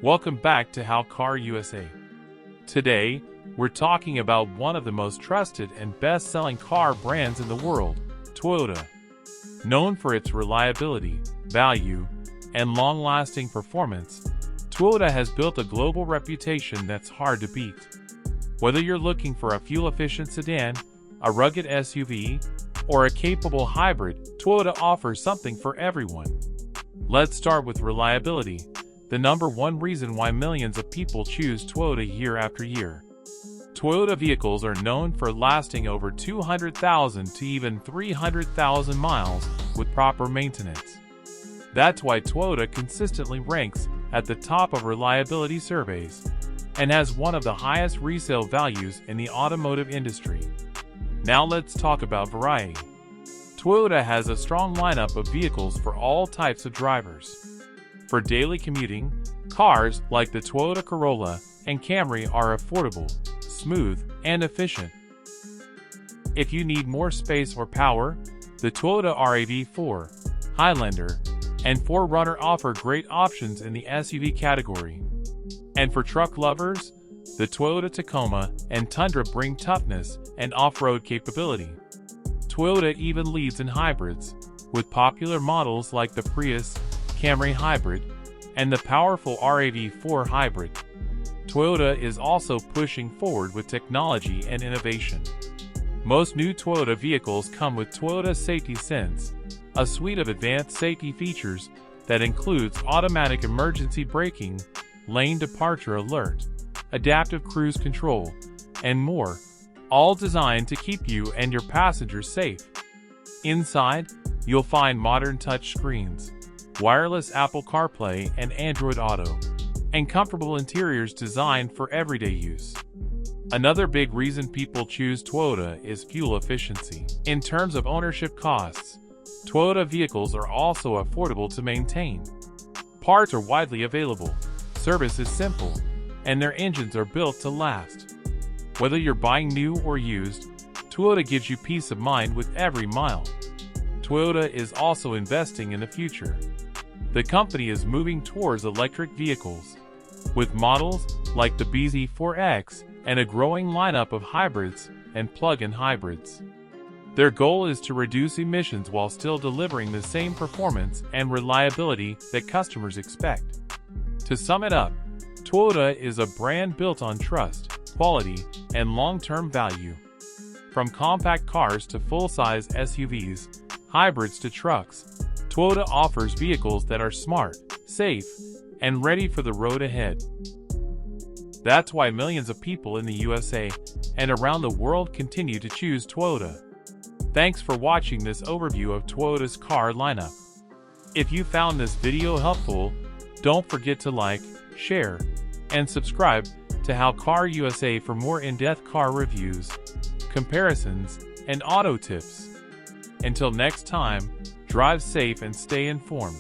Welcome back to How Car USA. Today, we're talking about one of the most trusted and best-selling car brands in the world, Toyota. Known for its reliability, value, and long-lasting performance, Toyota has built a global reputation that's hard to beat. Whether you're looking for a fuel-efficient sedan, a rugged SUV, or a capable hybrid, Toyota offers something for everyone. Let's start with reliability, the number one reason why millions of people choose Toyota year after year. Toyota vehicles are known for lasting over 200,000 to even 300,000 miles with proper maintenance. That's why Toyota consistently ranks at the top of reliability surveys and has one of the highest resale values in the automotive industry. Now let's talk about variety. Toyota has a strong lineup of vehicles for all types of drivers. For daily commuting, cars like the Toyota Corolla and Camry are affordable, smooth, and efficient. If you need more space or power, the Toyota RAV4, Highlander, and 4Runner offer great options in the SUV category. And for truck lovers, the Toyota Tacoma and Tundra bring toughness and off-road capability. Toyota even leads in hybrids, with popular models like the Prius, Camry Hybrid, and the powerful RAV4 Hybrid. Toyota is also pushing forward with technology and innovation. Most new Toyota vehicles come with Toyota Safety Sense, a suite of advanced safety features that includes automatic emergency braking, lane departure alert, adaptive cruise control, and more, all designed to keep you and your passengers safe. Inside, you'll find modern touchscreens, wireless Apple CarPlay and Android Auto, and comfortable interiors designed for everyday use. Another big reason people choose Toyota is fuel efficiency. In terms of ownership costs, Toyota vehicles are also affordable to maintain. Parts are widely available, service is simple, and their engines are built to last. Whether you're buying new or used, Toyota gives you peace of mind with every mile. Toyota is also investing in the future. The company is moving towards electric vehicles, with models like the bZ4X and a growing lineup of hybrids and plug-in hybrids. Their goal is to reduce emissions while still delivering the same performance and reliability that customers expect. To sum it up, Toyota is a brand built on trust, quality, and long-term value. From compact cars to full-size SUVs, hybrids to trucks, Toyota offers vehicles that are smart, safe, and ready for the road ahead. That's why millions of people in the USA and around the world continue to choose Toyota. Thanks for watching this overview of Toyota's car lineup. If you found this video helpful, don't forget to like, share, and subscribe to How Car USA for more in-depth car reviews, comparisons, and auto tips. Until next time, drive safe and stay informed.